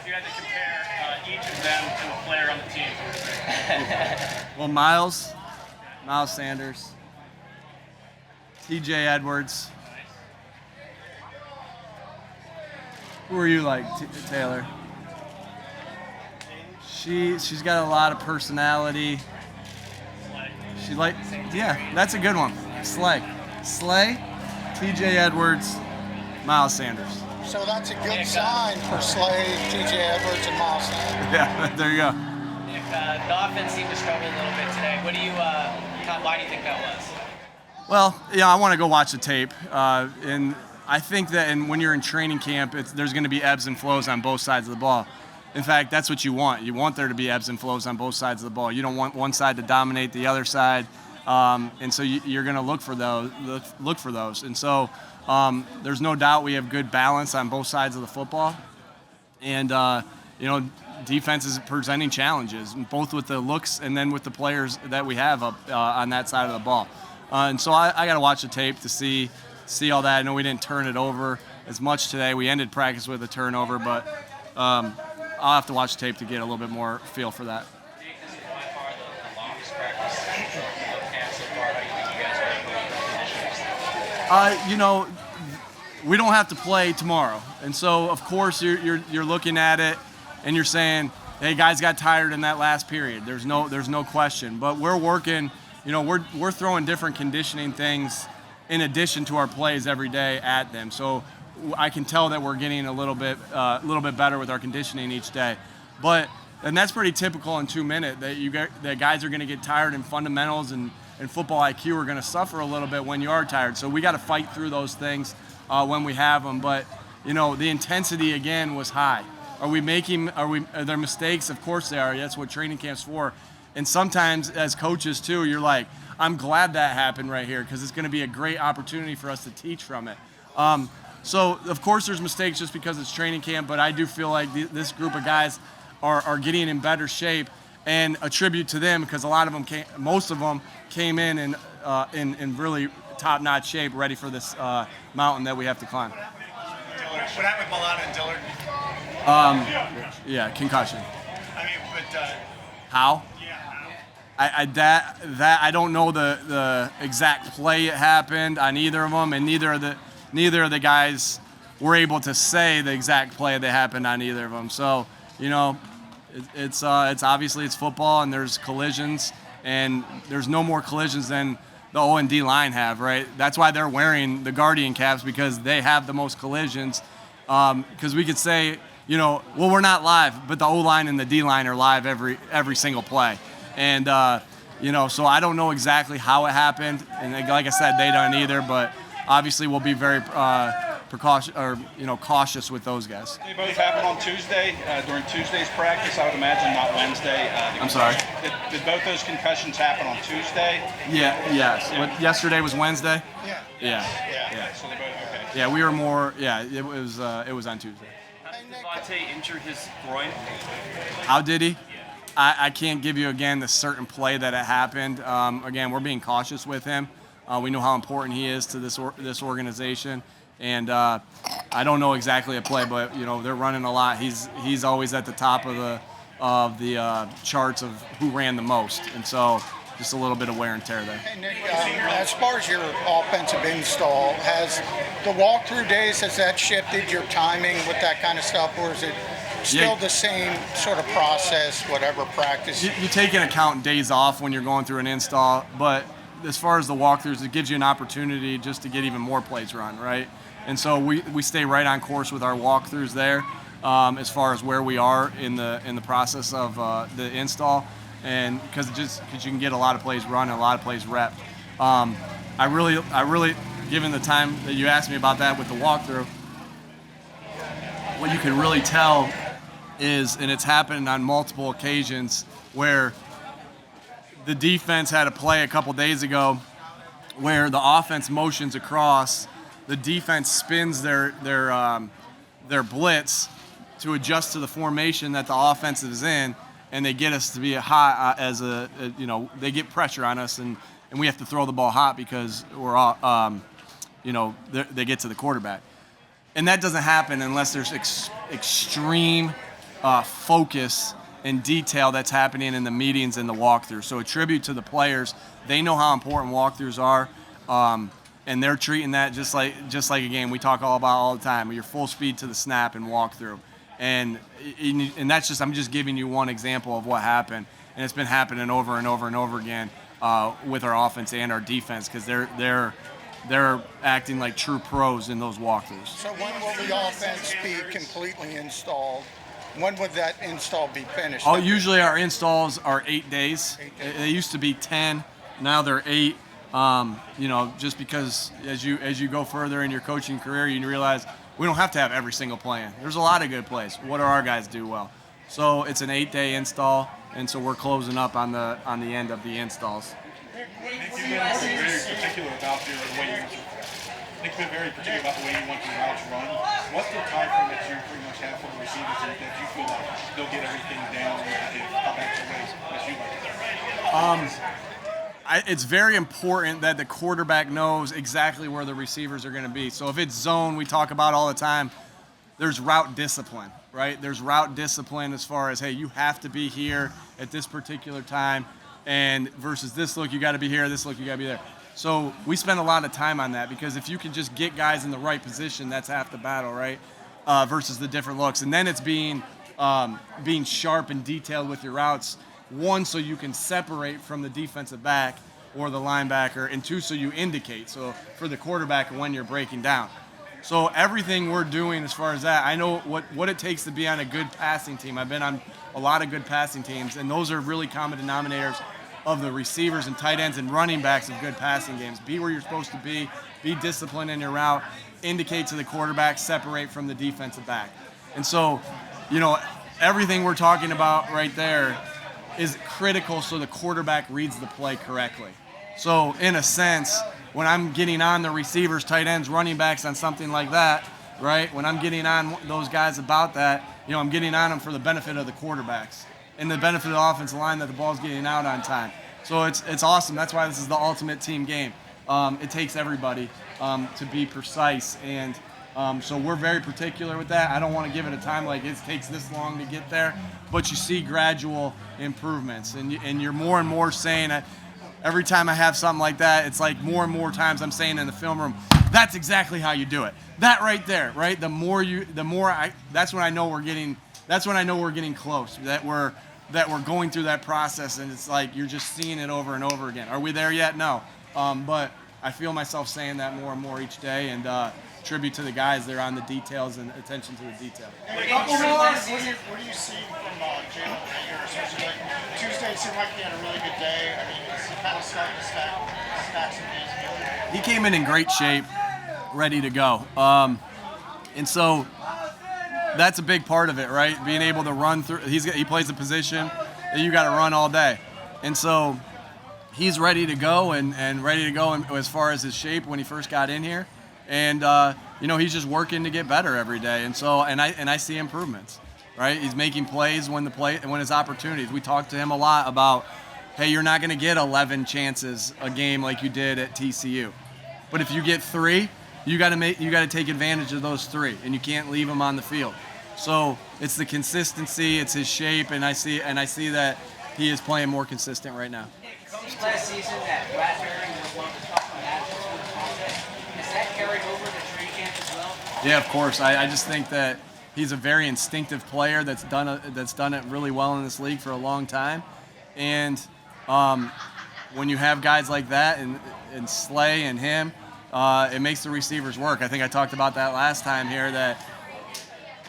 if you had to compare each of them to a player on the team? Well, Miles Sanders, T.J. Edwards. Who are you like, Taylor? She's got a lot of personality. That's a good one. Slay, T.J. Edwards, Miles Sanders. So that's a good sign for Slay, T.J. Edwards, and Miles Sanders. Yeah, there you go. Nick, the offense seemed to struggle a little bit today. Why do you think that was? Well, I want to go watch the tape, and I think that when you're in training camp, there's going to be ebbs and flows on both sides of the ball. In fact, that's what you want. You want there to be ebbs and flows on both sides of the ball. You don't want one side to dominate the other side, and so you're going to look for those. And so there's no doubt we have good balance on both sides of the football, and defense is presenting challenges, both with the looks and then with the players that we have up on that side of the ball. And so I got to watch the tape to see all that. I know we didn't turn it over as much today. We ended practice with a turnover, but I'll have to watch the tape to get a little bit more feel for that. This is by far the longest practice of camp so far. How do you think you guys are doing? We don't have to play tomorrow, and so of course you're looking at it and you're saying, hey, guys got tired in that last period. There's no question, but we're working. We're throwing different conditioning things in addition to our plays every day at them. So I can tell that we're getting a little bit better with our conditioning each day. And that's pretty typical in 2 minutes that guys are going to get tired, and fundamentals and football IQ are going to suffer a little bit when you are tired. So we got to fight through those things when we have them. But the intensity again was high. Are there mistakes? Of course they are. That's what training camp's for. And sometimes as coaches too, you're like, I'm glad that happened right here because it's going to be a great opportunity for us to teach from it. So of course there's mistakes just because it's training camp, but I do feel like this group of guys are getting in better shape, and a tribute to them because most of them came in really top-notch shape, ready for this mountain that we have to climb. What happened with Milano and Dillard? Yeah, concussion. I mean, but How? yeah. I don't know the exact play it happened on either of them, and neither of the guys were able to say the exact play that happened on either of them. So it's obviously it's football, and there's collisions, and there's no more collisions than the O and D line have, right? That's why they're wearing the Guardian caps, because they have the most collisions. Because we could say, well, we're not live, but the O line and the D line are live every single play. And, so I don't know exactly how it happened. And like I said, they don't either, but obviously we'll be very cautious with those guys. They both happened on Tuesday, during Tuesday's practice, I would imagine, not Wednesday. I'm sorry? Did both those concussions happen on Tuesday? Yes. Yeah. Yesterday was Wednesday? Yeah. Yeah. So they both, okay. Yeah, we were more, it was on Tuesday. Did Devontae injure his groin? How did he? I can't give you, again, the certain play that it happened. Again, we're being cautious with him. We know how important he is to this organization. And I don't know exactly a play, but, they're running a lot. He's always at the top of the charts of who ran the most. And so just a little bit of wear and tear there. Hey, Nick, as far as your offensive install, has the walkthrough days, has that shifted your timing with that kind of stuff, or is it still the same sort of process, whatever practice? You take into account days off when you're going through an install, but as far as the walkthroughs, it gives you an opportunity just to get even more plays run, right? And so we stay right on course with our walkthroughs there as far as where we are in the process of the install. And because you can get a lot of plays run and a lot of plays rep. I really, given the time that you asked me about that with the walkthrough, what you can really tell is, and it's happened on multiple occasions, where the defense had a play a couple days ago where the offense motions across, the defense spins their blitz to adjust to the formation that the offense is in, and they get us to be hot they get pressure on us, and we have to throw the ball hot because we're all, they get to the quarterback. And that doesn't happen unless there's extreme focus and detail that's happening in the meetings and the walkthroughs. So a tribute to the players. They know how important walkthroughs are, and they're treating that just like a game we talk all the time. Your full speed to the snap and walkthrough, and that's just, I'm just giving you one example of what happened, and it's been happening over and over and over again with our offense and our defense, because they're acting like true pros in those walkthroughs. So when will the offense be completely installed? When would that install be finished? Usually our installs are 8 days. They used to be 10. Now they're 8. Just because as you go further in your coaching career, you realize we don't have to have every single play in. There's a lot of good plays. What do our guys do well? So it's an 8-day install, and so we're closing up on the end of the installs. Nick's been very particular about the way Nick's been very particular about the way you want your routes run. What's the time frame that you pretty much have for the receivers that you feel like they'll get everything down and come back to ways as you like to? It's very important that the quarterback knows exactly where the receivers are going to be. So if it's zone, we talk about all the time, there's route discipline, right? There's route discipline as far as, hey, you have to be here at this particular time, and versus this look, you got to be here, this look, you got to be there. So we spend a lot of time on that, because if you can just get guys in the right position, that's half the battle, right? Versus the different looks. And then it's being sharp and detailed with your routes. One, so you can separate from the defensive back or the linebacker, and two, so you indicate. So for the quarterback when you're breaking down. So everything we're doing as far as that, I know what it takes to be on a good passing team. I've been on a lot of good passing teams, and those are really common denominators of the receivers and tight ends and running backs of good passing games. Be where you're supposed to be disciplined in your route, indicate to the quarterback, separate from the defensive back. And so, everything we're talking about right there is critical so the quarterback reads the play correctly. So in a sense, when I'm getting on the receivers, tight ends, running backs on something like that, right? When I'm getting on those guys about that, I'm getting on them for the benefit of the quarterbacks and the benefit of the offensive line that the ball's getting out on time. So it's awesome. That's why this is the ultimate team game. It takes everybody to be precise, and so we're very particular with that. I don't want to give it a time like it takes this long to get there, but you see gradual improvements, and you're more and more saying it. Every time I have something like that, it's like more and more times I'm saying in the film room, that's exactly how you do it. That right there, right? That's when I know we're getting close. That we're going through that process, and it's like you're just seeing it over and over again. Are we there yet? No. But I feel myself saying that more and more each day, and tribute to the guys. They're on the details and attention to the detail. What do you see from Jalen right here? Especially like Tuesday seemed like he had a really good day. I mean, is he kind of starting to stack some days? He came in great shape, ready to go. And so that's a big part of it, right? Being able to run through. He plays a position that you got to run all day. And so he's ready to go and ready to go as far as his shape when he first got in here. And he's just working to get better every day. And so I see improvements, right? He's making plays when his opportunities. We talked to him a lot about, hey, you're not going to get 11 chances a game like you did at TCU. But if you get 3, you got to take advantage of those 3, and you can't leave them on the field. So it's the consistency, it's his shape, and I see that he is playing more consistent right now. Last season, that Bradbury was one of the tougher matches for the context. Has that carried over to training camp as well? Yeah, of course. I just think that he's a very instinctive player that's done it really well in this league for a long time, and when you have guys like that and Slay and him, it makes the receivers work. I think I talked about that last time here, that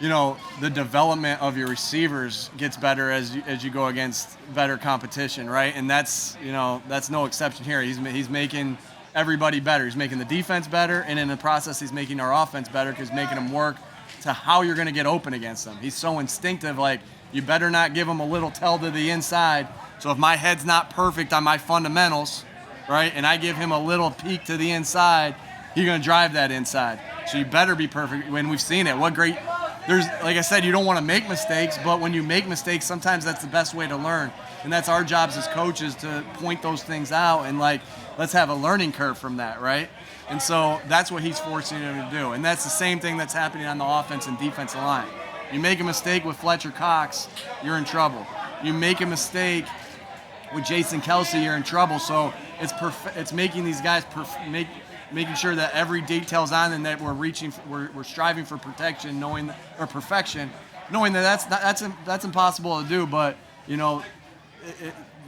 the development of your receivers gets better as you go against better competition, right? And that's no exception here. He's making everybody better. He's making the defense better, and in the process, he's making our offense better because he's making them work to how you're going to get open against them. He's so instinctive, like, you better not give him a little tell to the inside. So if my head's not perfect on my fundamentals, right, and I give him a little peek to the inside, he's going to drive that inside. So you better be perfect. When we've seen it, like I said, you don't want to make mistakes, but when you make mistakes, sometimes that's the best way to learn. And that's our jobs as coaches, to point those things out and, like, let's have a learning curve from that, right? And so that's what he's forcing him to do. And that's the same thing that's happening on the offense and defensive line. You make a mistake with Fletcher Cox, you're in trouble. You make a mistake with Jason Kelsey, you're in trouble. So it's making these guys making sure that every detail's on and that we're striving for protection, perfection, knowing that that's impossible to do. But you know,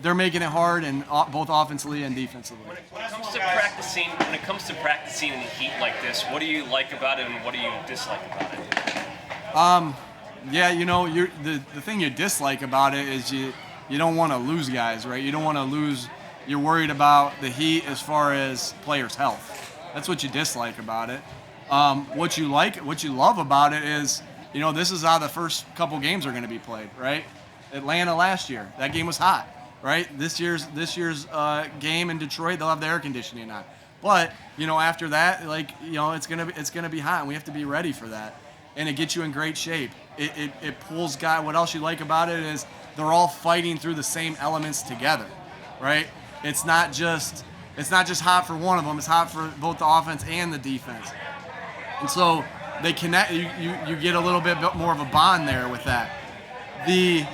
they're making it hard, and both offensively and defensively. When it comes to practicing in the heat like this, what do you like about it, and what do you dislike about it? Yeah, you know, the thing you dislike about it is you don't want to lose guys, right? You don't want to lose. You're worried about the heat as far as players' health. That's what you dislike about it. What you love about it is, you know, this is how the first couple games are going to be played, right? Atlanta last year, that game was hot, right? This year's game in Detroit, they'll have the air conditioning on. But you know, after that, like, you know, it's gonna be hot, and we have to be ready for that. And it gets you in great shape. It pulls guys. What else you like about it is they're all fighting through the same elements together, right? It's not just hot for one of them. It's hot for both the offense and the defense. And so they connect. You get a little bit more of a bond there with that. The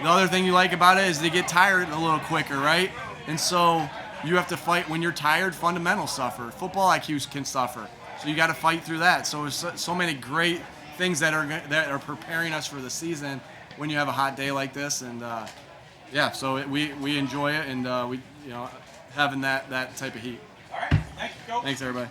other thing you like about it is they get tired a little quicker, right? And so you have to fight when you're tired. Fundamentals suffer. Football IQs can suffer. So you got to fight through that. So there's so many great things that are preparing us for the season when you have a hot day like this. And yeah, so we enjoy it, and we, you know, having that type of heat. All right. Thank you, Coach. Thanks, everybody.